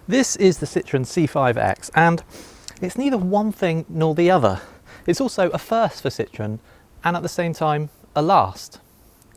This is the Citroen C5 X, and it's neither one thing nor the other. It's also a first for Citroen and at the same time a last.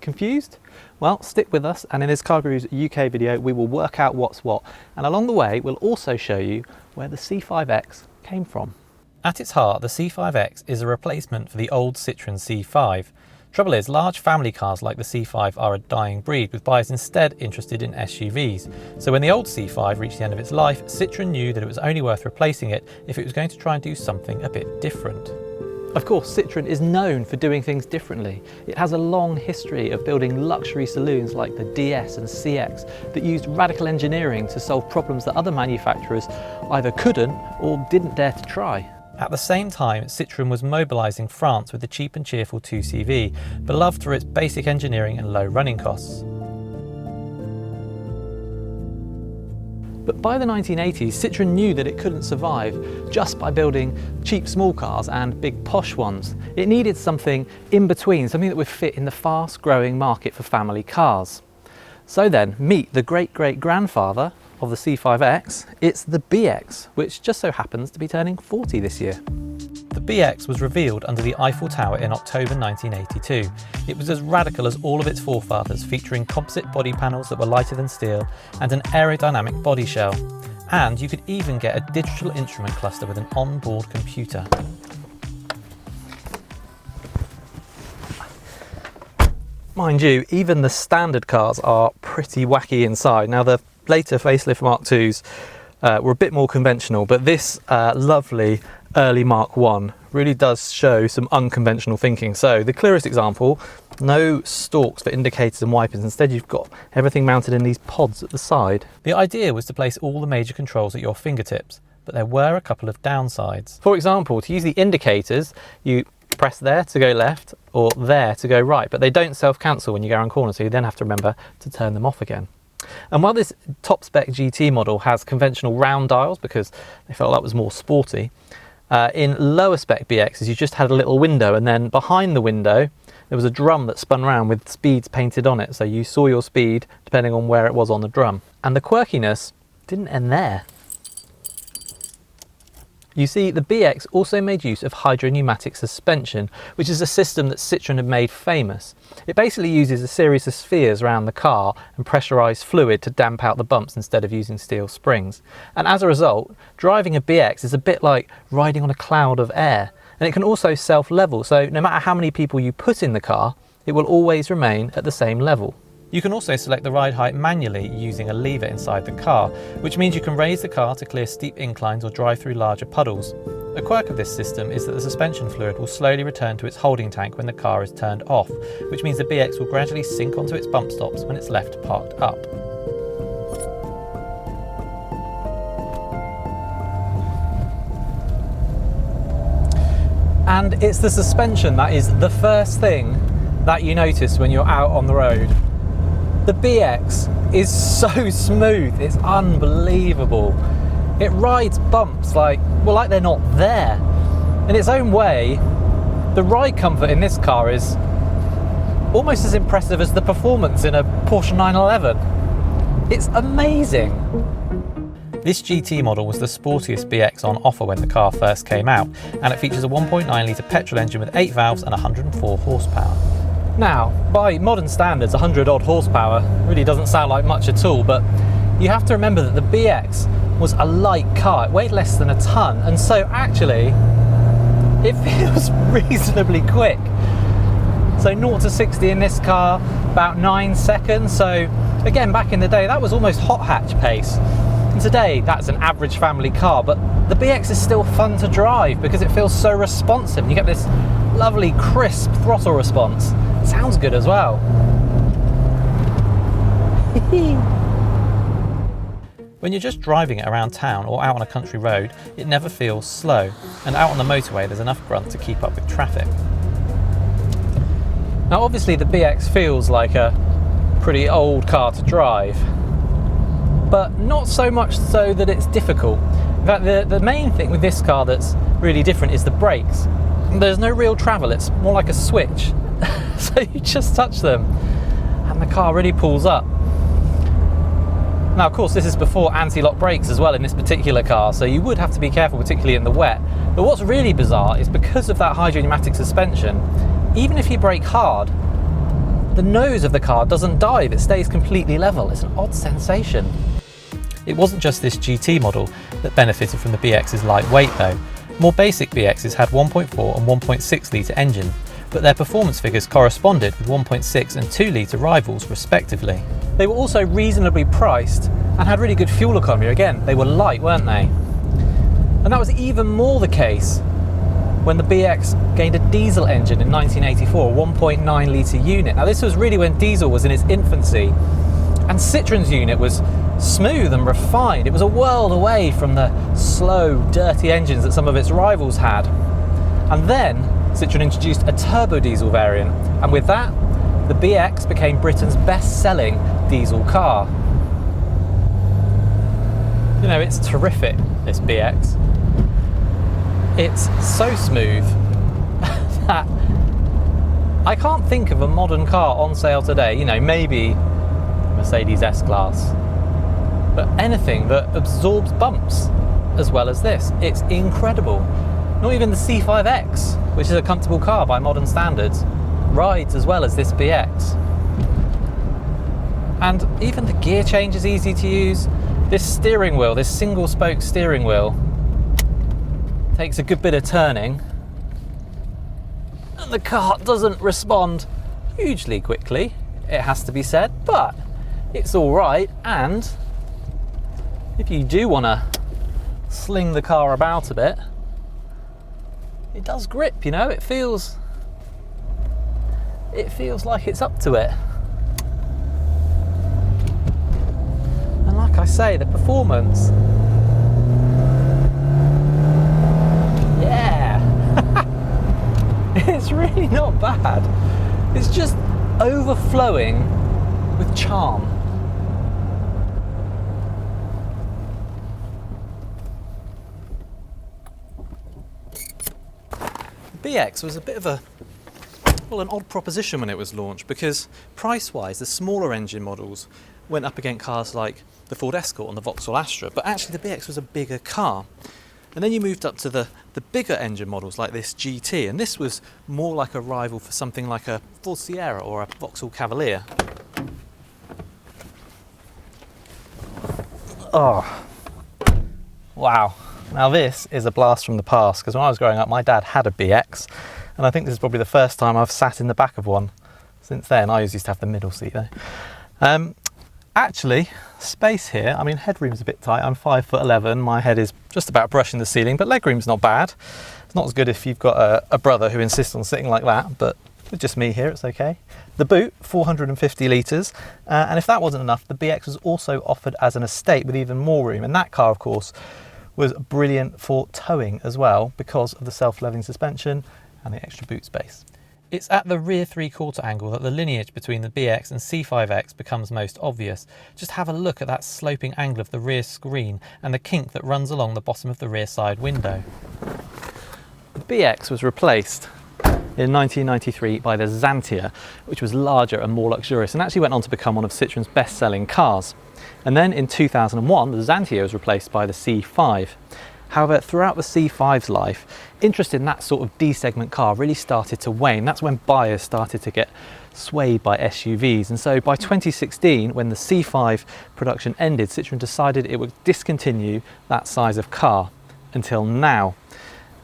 Confused? Well, stick with us, and in this CarGurus UK video we will work out what's what, and along the way we'll also show you where the C5 X came from. At its heart, the C5 X is a replacement for the old Citroen C5. Trouble is, large family cars like the C5 are a dying breed, with buyers instead interested in SUVs. So when the old C5 reached the end of its life, Citroen knew that it was only worth replacing it if it was going to try and do something a bit different. Of course, Citroen is known for doing things differently. It has a long history of building luxury saloons like the DS and CX that used radical engineering to solve problems that other manufacturers either couldn't or didn't dare to try. At the same time, Citroen was mobilising France with the cheap and cheerful 2CV, beloved for its basic engineering and low running costs. But by the 1980s, Citroen knew that it couldn't survive just by building cheap small cars and big posh ones. It needed something in between, something that would fit in the fast-growing market for family cars. So then, meet the great-great-grandfather of the C5 X, it's the BX, which just so happens to be turning 40 this year. The BX was revealed under the Eiffel Tower in October 1982. It was as radical as all of its forefathers, featuring composite body panels that were lighter than steel and an aerodynamic body shell. And you could even get a digital instrument cluster with an onboard computer. Mind you, even the standard cars are pretty wacky inside. Now, the later facelift Mark IIs were a bit more conventional, but this lovely early Mark I really does show some unconventional thinking. So the clearest example, no stalks for indicators and wipers. Instead, you've got everything mounted in these pods at the side. The idea was to place all the major controls at your fingertips, but there were a couple of downsides. For example, to use the indicators, you press there to go left or there to go right, but they don't self-cancel when you go around corners, so you then have to remember to turn them off again. And while this top spec GT model has conventional round dials because they felt that was more sporty, in lower spec BXs you just had a little window, and then behind the window there was a drum that spun around with speeds painted on it, so you saw your speed depending on where it was on the drum. And the quirkiness didn't end there. You see, the BX also made use of hydropneumatic suspension, which is a system that Citroen had made famous. It basically uses a series of spheres around the car and pressurised fluid to damp out the bumps instead of using steel springs. And as a result, driving a BX is a bit like riding on a cloud of air. And it can also self-level, so no matter how many people you put in the car, it will always remain at the same level. You can also select the ride height manually using a lever inside the car, which means you can raise the car to clear steep inclines or drive through larger puddles. A quirk of this system is that the suspension fluid will slowly return to its holding tank when the car is turned off, which means the BX will gradually sink onto its bump stops when it's left parked up. And it's the suspension that is the first thing that you notice when you're out on the road. The BX is so smooth, it's unbelievable. It rides bumps like they're not there. In its own way, the ride comfort in this car is almost as impressive as the performance in a Porsche 911. It's amazing. This GT model was the sportiest BX on offer when the car first came out, and it features a 1.9 litre petrol engine with 8 valves and 104 horsepower. Now, by modern standards, 100 odd horsepower really doesn't sound like much at all, but you have to remember that the BX was a light car. It weighed less than a ton, and so actually it feels reasonably quick. So 0 to 60 in this car, about 9 seconds. So again, back in the day, that was almost hot hatch pace. And today, that's an average family car, but the BX is still fun to drive because it feels so responsive. You get this lovely crisp throttle response. It sounds good as well. When you're just driving it around town or out on a country road, it never feels slow, and out on the motorway there's enough grunt to keep up with traffic. Now obviously the BX feels like a pretty old car to drive, but not so much so that it's difficult. In fact, the main thing with this car that's really different is the brakes. There's no real travel, it's more like a switch. So you just touch them and the car really pulls up. Now of course this is before anti-lock brakes as well in this particular car, so you would have to be careful, particularly in the wet. But what's really bizarre is because of that hydropneumatic suspension, even if you brake hard, the nose of the car doesn't dive, it stays completely level. It's an odd sensation. It wasn't just this GT model that benefited from the BX's lightweight though. More basic BXs had 1.4 and 1.6 litre engine, but their performance figures corresponded with 1.6 and 2 litre rivals respectively. They were also reasonably priced and had really good fuel economy. Again, they were light, weren't they? And that was even more the case when the BX gained a diesel engine in 1984, a 1.9 litre unit. Now this was really when diesel was in its infancy, and Citroen's unit was smooth and refined. It was a world away from the slow, dirty engines that some of its rivals had. And then Citroen introduced a turbo diesel variant, and with that, the BX became Britain's best-selling diesel car. You know, it's terrific, this BX. It's so smooth that I can't think of a modern car on sale today, you know, maybe Mercedes S-Class, but anything that absorbs bumps as well as this. It's incredible. Not even the C5 X, which is a comfortable car by modern standards, rides as well as this BX. And even the gear change is easy to use. This steering wheel, this single spoke steering wheel, takes a good bit of turning, and the car doesn't respond hugely quickly, it has to be said, but it's all right. And if you do want to sling the car about a bit, it does grip, you know, it feels like it's up to it. And like I say, the performance, yeah, it's really not bad. It's just overflowing with charm. The BX was a bit of an odd proposition when it was launched, because price-wise, the smaller engine models went up against cars like the Ford Escort and the Vauxhall Astra, but actually the BX was a bigger car. And then you moved up to the bigger engine models like this GT, and this was more like a rival for something like a Ford Sierra or a Vauxhall Cavalier. Oh, wow. Now this is a blast from the past, because when I was growing up my dad had a BX, and I think this is probably the first time I've sat in the back of one since then. I always used to have the middle seat though. Actually, space here, I mean headroom's a bit tight, I'm 5'11", my head is just about brushing the ceiling, but legroom's not bad. It's not as good if you've got a brother who insists on sitting like that, but with just me here, it's okay. The boot, 450 litres, and if that wasn't enough, the BX was also offered as an estate with even more room, and that car of course was brilliant for towing as well because of the self-leveling suspension and the extra boot space. It's at the rear three-quarter angle that the lineage between the BX and C5 X becomes most obvious. Just have a look at that sloping angle of the rear screen and the kink that runs along the bottom of the rear side window. The BX was replaced in 1993 by the Xantia, which was larger and more luxurious and actually went on to become one of Citroen's best-selling cars. And then in 2001, the Xantia was replaced by the C5. However, throughout the C5's life, interest in that sort of D-segment car really started to wane. That's when buyers started to get swayed by SUVs. And so by 2016, when the C5 production ended, Citroen decided it would discontinue that size of car until now.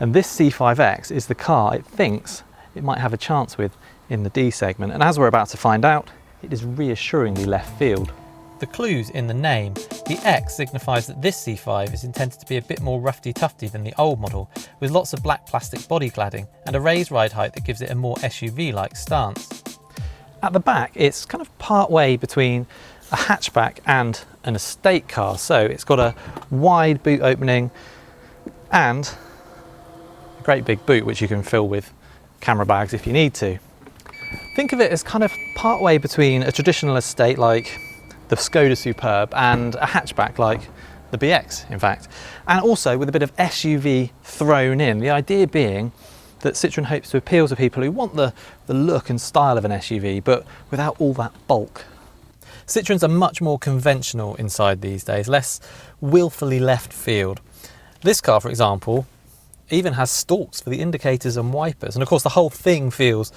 And this C5 X is the car it thinks it might have a chance with in the D segment. And as we're about to find out, it is reassuringly left field. The clue's in the name. The X signifies that this C5 is intended to be a bit more roughy-tufty than the old model, with lots of black plastic body cladding and a raised ride height that gives it a more SUV-like stance. At the back, it's kind of part way between a hatchback and an estate car. So it's got a wide boot opening and a great big boot, which you can fill with camera bags if you need to. Think of it as kind of part way between a traditional estate like the Skoda Superb and a hatchback like the BX, in fact, and also with a bit of SUV thrown in. The idea being that Citroen hopes to appeal to people who want the look and style of an SUV, but without all that bulk. Citroens are much more conventional inside these days, less willfully left field. This car, for example, even has stalks for the indicators and wipers, and of course the whole thing feels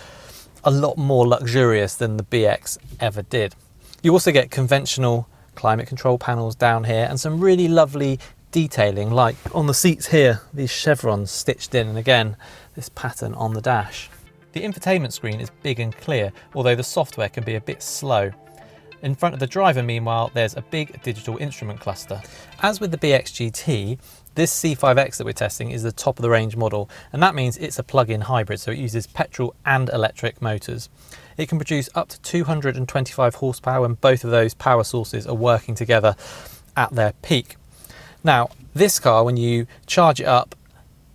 a lot more luxurious than the BX ever did. You also get conventional climate control panels down here and some really lovely detailing, like on the seats here, these chevrons stitched in, and again this pattern on the dash. The infotainment screen is big and clear, although the software can be a bit slow. In front of the driver, meanwhile, there's a big digital instrument cluster. As with the BX GT, this C5 X that we're testing is the top of the range model, and that means it's a plug-in hybrid, so it uses petrol and electric motors. It can produce up to 225 horsepower when both of those power sources are working together at their peak. Now, this car, when you charge it up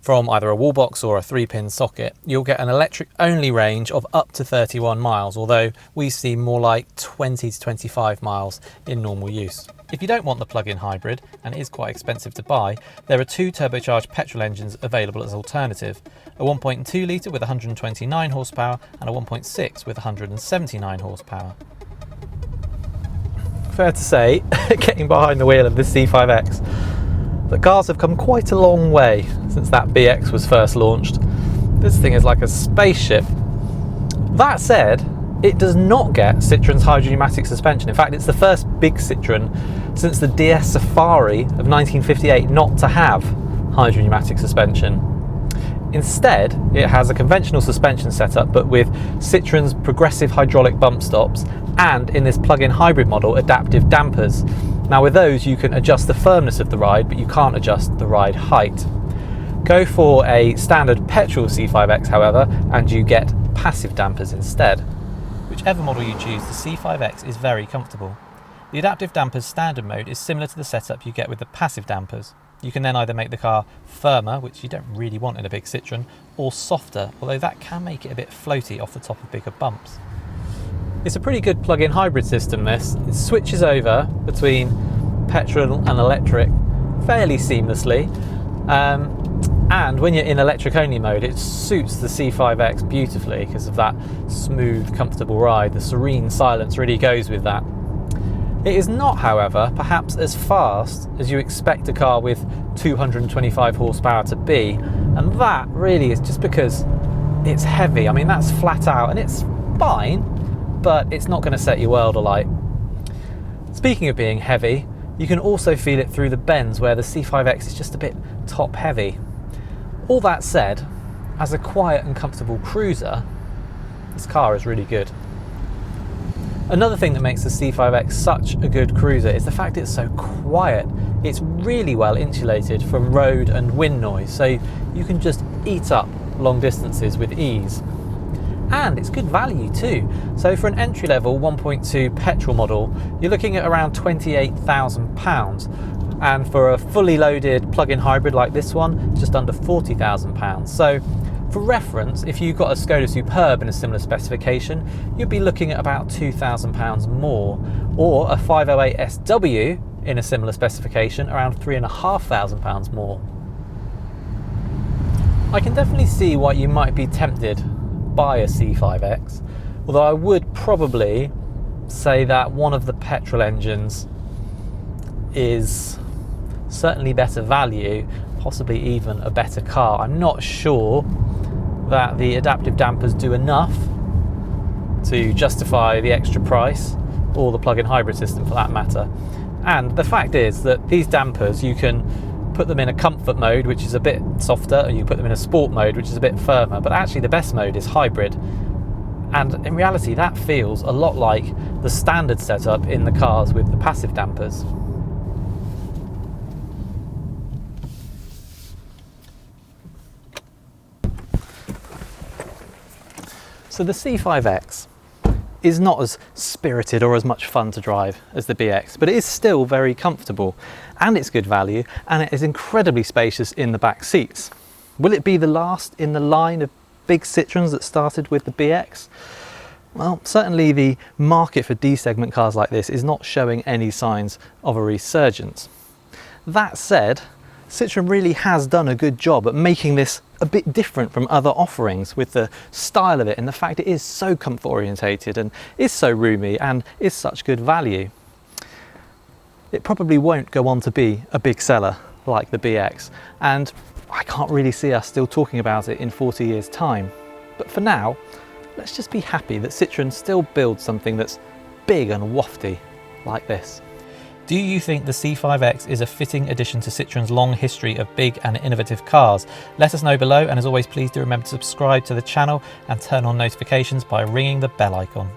from either a wall box or a 3-pin socket, you'll get an electric-only range of up to 31 miles, although we see more like 20 to 25 miles in normal use. If you don't want the plug-in hybrid, and it is quite expensive to buy, there are 2 turbocharged petrol engines available as alternative, a 1.2 litre with 129 horsepower and a 1.6 with 179 horsepower. Fair to say, getting behind the wheel of this C5 X, the cars have come quite a long way since that BX was first launched. This thing is like a spaceship. That said, it does not get Citroen's hydropneumatic suspension. In fact, it's the first big Citroen since the DS Safari of 1958 not to have hydropneumatic suspension. Instead, it has a conventional suspension setup, but with Citroen's progressive hydraulic bump stops and, in this plug-in hybrid model, adaptive dampers. Now with those you can adjust the firmness of the ride, but you can't adjust the ride height. Go for a standard petrol C5 X, however, and you get passive dampers instead. Whichever model you choose, the C5 X is very comfortable. The adaptive dampers standard mode is similar to the setup you get with the passive dampers. You can then either make the car firmer, which you don't really want in a big Citroen, or softer, although that can make it a bit floaty off the top of bigger bumps. It's a pretty good plug-in hybrid system, this. It switches over between petrol and electric fairly seamlessly, and when you're in electric-only mode, it suits the C5 X beautifully because of that smooth, comfortable ride. The serene silence really goes with that. It is not, however, perhaps as fast as you expect a car with 225 horsepower to be, and that really is just because it's heavy. I mean, that's flat out, and it's fine, but it's not going to set your world alight. Speaking of being heavy, you can also feel it through the bends where the C5 X is just a bit top heavy. All that said, as a quiet and comfortable cruiser, this car is really good. Another thing that makes the C5 X such a good cruiser is the fact it's so quiet. It's really well insulated from road and wind noise, so you can just eat up long distances with ease. And it's good value too. So for an entry-level 1.2 petrol model, you're looking at around £28,000. And for a fully loaded plug-in hybrid like this one, just under £40,000. So for reference, if you got a Skoda Superb in a similar specification, you'd be looking at about £2,000 more, or a 508 SW in a similar specification, around £3,500 more. I can definitely see why you might be tempted by a C5 X, although I would probably say that one of the petrol engines is certainly better value, possibly even a better car. I'm not sure that the adaptive dampers do enough to justify the extra price, or the plug-in hybrid system for that matter. And the fact is that these dampers, you can put them in a comfort mode, which is a bit softer, or you put them in a sport mode, which is a bit firmer, but actually the best mode is hybrid. And in reality, that feels a lot like the standard setup in the cars with the passive dampers. So the C5 X is not as spirited or as much fun to drive as the BX, but it is still very comfortable, and it's good value, and it is incredibly spacious in the back seats. Will it be the last in the line of big Citroens that started with the BX? Well, certainly the market for D-segment cars like this is not showing any signs of a resurgence. That said, Citroen really has done a good job at making this a bit different from other offerings, with the style of it and the fact it is so comfort orientated and is so roomy and is such good value. It probably won't go on to be a big seller like the BX, and I can't really see us still talking about it in 40 years time. But for now, let's just be happy that Citroen still builds something that's big and wafty like this. Do you think the C5 X is a fitting addition to Citroen's long history of big and innovative cars? Let us know below, and as always, please do remember to subscribe to the channel and turn on notifications by ringing the bell icon.